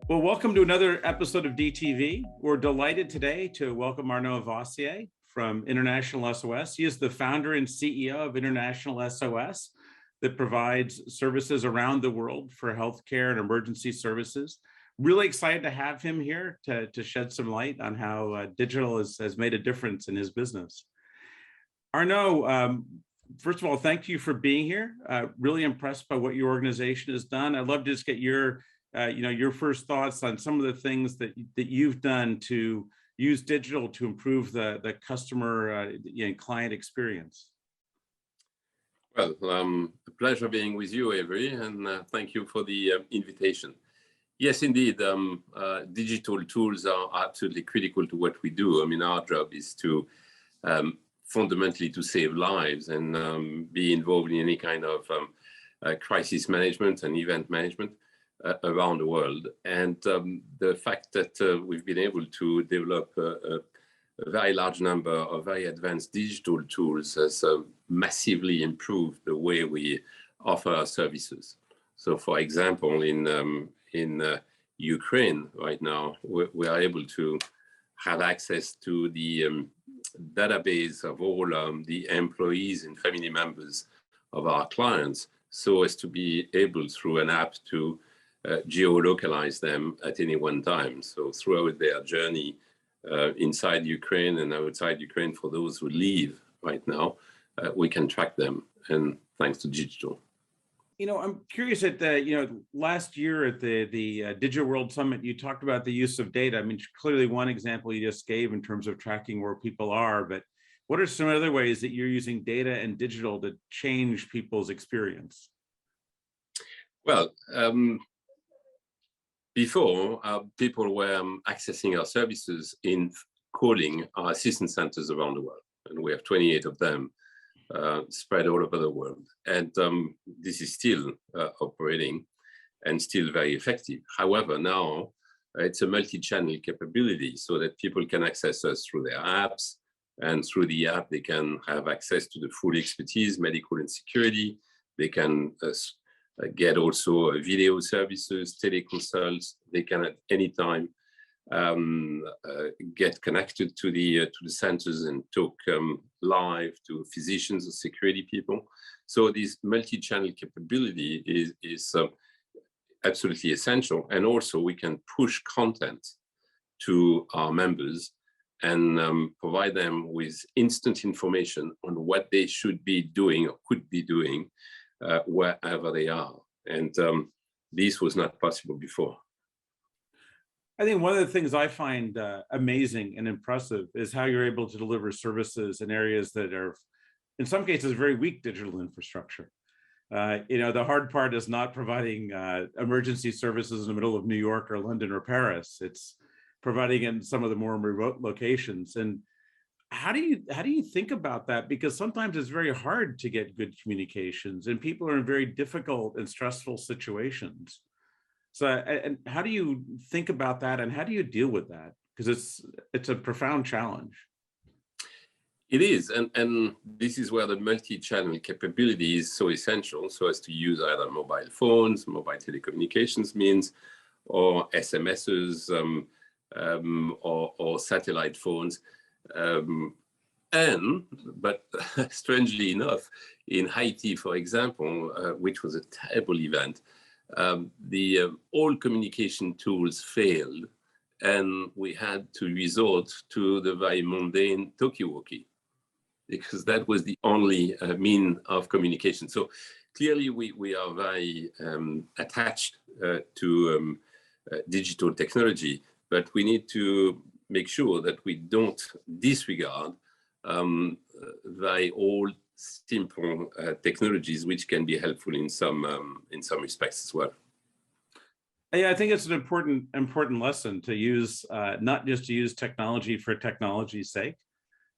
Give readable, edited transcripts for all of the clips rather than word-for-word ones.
Well, welcome to another episode of DTV. We're delighted today to welcome Arnaud Vaissié from International SOS. He is the founder and CEO of International SOS that provides services around the world for healthcare and emergency services. Really excited to have him here to shed some light on how digital has made a difference in his business. Arnaud, first of all, thank you for being here. Really impressed by what your organization has done. I'd love to just get your first thoughts on some of the things that you've done to use digital to improve the customer client experience. Well, a pleasure being with you, Avery, and thank you for the invitation. Yes, indeed, digital tools are absolutely critical to what we do. I mean, our job is to fundamentally to save lives and be involved in any kind of crisis management and event management around the world. And the fact that we've been able to develop a very large number of very advanced digital tools has massively improved the way we offer our services. So, for example, in Ukraine right now, we are able to have access to the database of all the employees and family members of our clients, so as to be able through an app to geolocalize them at any one time. So throughout their journey inside Ukraine and outside Ukraine, for those who leave right now, we can track them, and thanks to digital. I'm curious at the, last year at the Digital World Summit, you talked about the use of data. I mean, clearly one example you just gave in terms of tracking where people are, but what are some other ways that you're using data and digital to change people's experience? Well, before, people were accessing our services in calling our assistance centers around the world, and we have 28 of them spread all over the world. And this is still operating and still very effective. However, now it's a multi-channel capability so that people can access us through their apps, and through the app, they can have access to the full expertise, medical and security. They can get also video services, teleconsults. They can at any time get connected to the centers and talk live to physicians or security people. So this multi-channel capability is absolutely essential. And also we can push content to our members and provide them with instant information on what they should be doing or could be doing wherever they are. And this was not possible before. I think one of the things I find amazing and impressive is how you're able to deliver services in areas that are, in some cases, very weak digital infrastructure. The hard part is not providing emergency services in the middle of New York or London or Paris. It's providing in some of the more remote locations. And how do you think about that? Because sometimes it's very hard to get good communications, and people are in very difficult and stressful situations. So, and how do you think about that, and how do you deal with that? Because it's a profound challenge. It is, and this is where the multi-channel capability is so essential, so as to use either mobile phones, mobile telecommunications means, or SMSs, or satellite phones. But strangely enough, in Haiti, for example, which was a terrible event, all communication tools failed, and we had to resort to the very mundane talkie-walkie, because that was the only mean of communication. So clearly we are very attached to digital technology, but we need to make sure that we don't disregard very old, simple technologies, which can be helpful in some respects as well. Yeah, I think it's an important lesson to use, not just to use technology for technology's sake,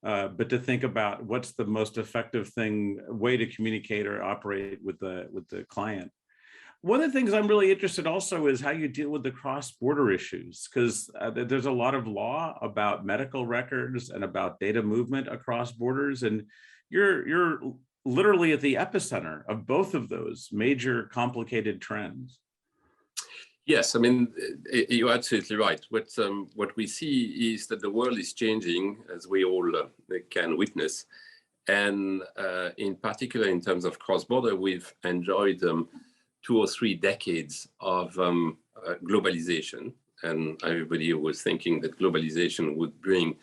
but to think about what's the most effective way to communicate or operate with the client. One of the things I'm really interested also is how you deal with the cross-border issues, because there's a lot of law about medical records and about data movement across borders, and you're literally at the epicenter of both of those major complicated trends. Yes, I mean, you're absolutely right. What we see is that the world is changing, as we all can witness. And in particular, in terms of cross-border, we've enjoyed 2 or 3 decades of globalization. And everybody was thinking that globalization would bring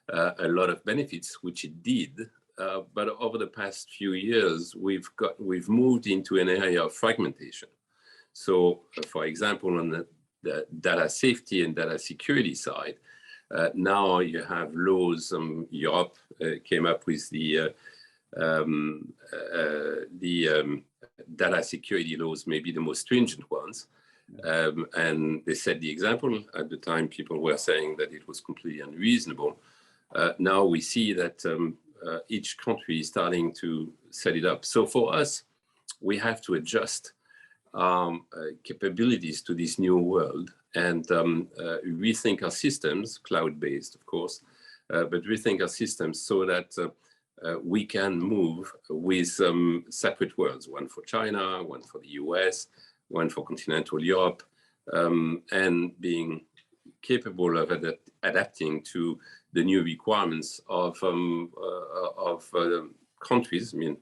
a lot of benefits, which it did. But over the past few years, we've moved into an area of fragmentation. So, for example, on the data safety and data security side, now you have laws. Europe came up with the data security laws, maybe the most stringent ones. And they set the example. At the time, people were saying that it was completely unreasonable. Now we see that each country is starting to set it up. So for us, we have to adjust capabilities to this new world and rethink our systems, cloud-based, of course, but rethink our systems so that we can move with separate worlds, one for China, one for the US, one for continental Europe, and being capable of adapting to the new requirements of countries. I mean,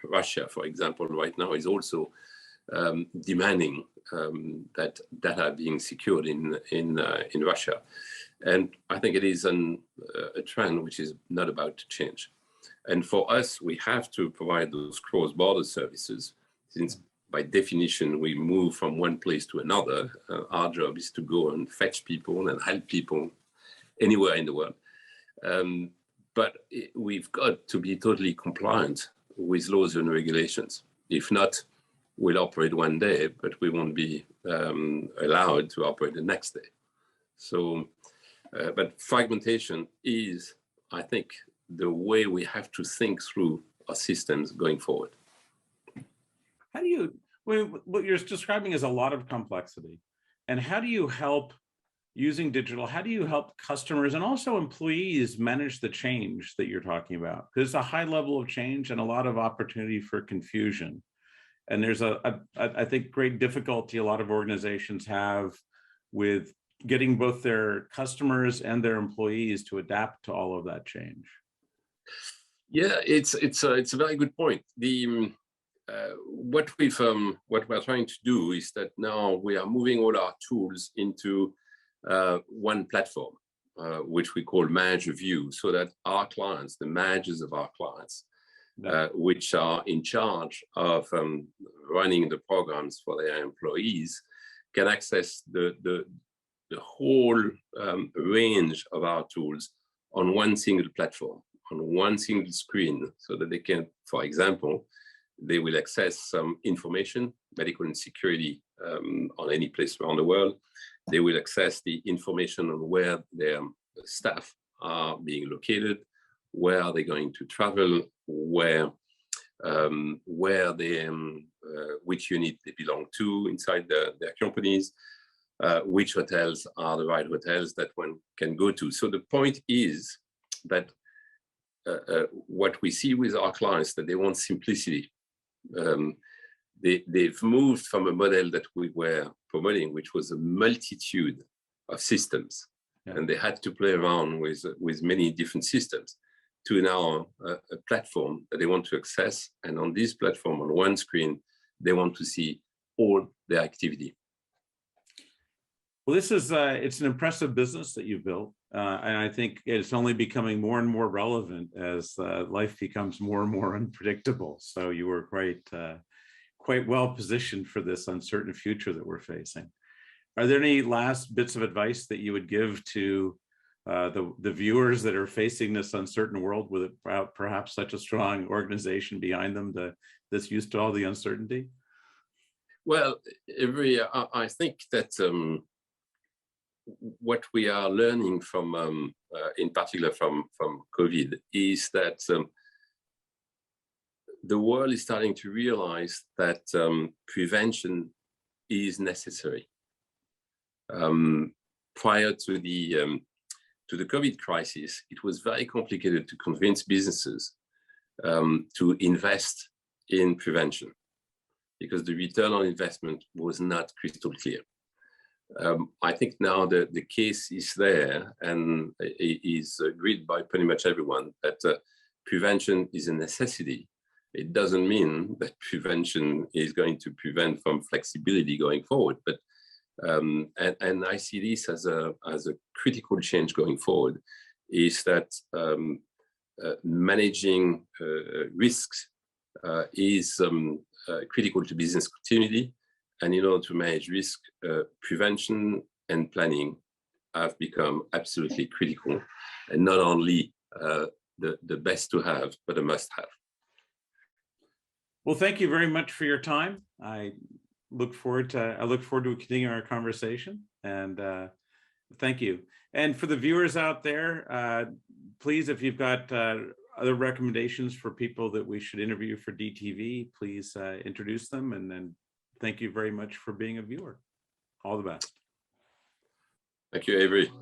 Russia, for example, right now is also demanding that data being secured in Russia. And I think it is a trend which is not about to change. And for us, we have to provide those cross-border services, since by definition, we move from one place to another. Our job is to go and fetch people and help people anywhere in the world. But we've got to be totally compliant with laws and regulations. If not, we'll operate one day, but we won't be allowed to operate the next day. So, but fragmentation is, I think, the way we have to think through our systems going forward. How do you, what you're describing is a lot of complexity. And how do you help, using digital, how do you help customers and also employees manage the change that you're talking about? Because it's a high level of change and a lot of opportunity for confusion. And there's I think, great difficulty a lot of organizations have with getting both their customers and their employees to adapt to all of that change. Yeah, it's a very good point. What we're trying to do is that now we are moving all our tools into one platform, which we call Manager View, so that our clients, the managers of our clients, which are in charge of running the programs for their employees, can access the whole range of our tools on one single platform, on one single screen, so that they can, for example, they will access some information, medical and security, on any place around the world. They will access the information on where their staff are being located, where are they going to travel, where they, which unit they belong to inside their companies, which hotels are the right hotels that one can go to. So the point is that what we see with our clients, that they want simplicity. They've moved from a model that we were promoting, which was a multitude of systems, and they had to play around with many different systems, to now a platform that they want to access, and on this platform, on one screen, they want to see all their activity. Well, this is it's an impressive business that you've built, and I think it's only becoming more and more relevant as life becomes more and more unpredictable. So you were quite well positioned for this uncertain future that we're facing. Are there any last bits of advice that you would give to the viewers that are facing this uncertain world with perhaps such a strong organization behind them that's used to all the uncertainty? Well, I think that what we are learning from, in particular from COVID, is that the world is starting to realize that prevention is necessary. Prior to the COVID crisis, it was very complicated to convince businesses to invest in prevention, because the return on investment was not crystal clear. I think now the case is there and it is agreed by pretty much everyone that prevention is a necessity. It doesn't mean that prevention is going to prevent from flexibility going forward, but and I see this as a critical change going forward, is that managing risks is critical to business continuity. And in order to manage risk, prevention and planning have become absolutely critical, and not only the best to have, but a must have. Well, thank you very much for your time. I look forward to continuing our conversation, and thank you. And for the viewers out there, please, if you've got other recommendations for people that we should interview for DTV, please introduce them, and then thank you very much for being a viewer. All the best. Thank you, Avery.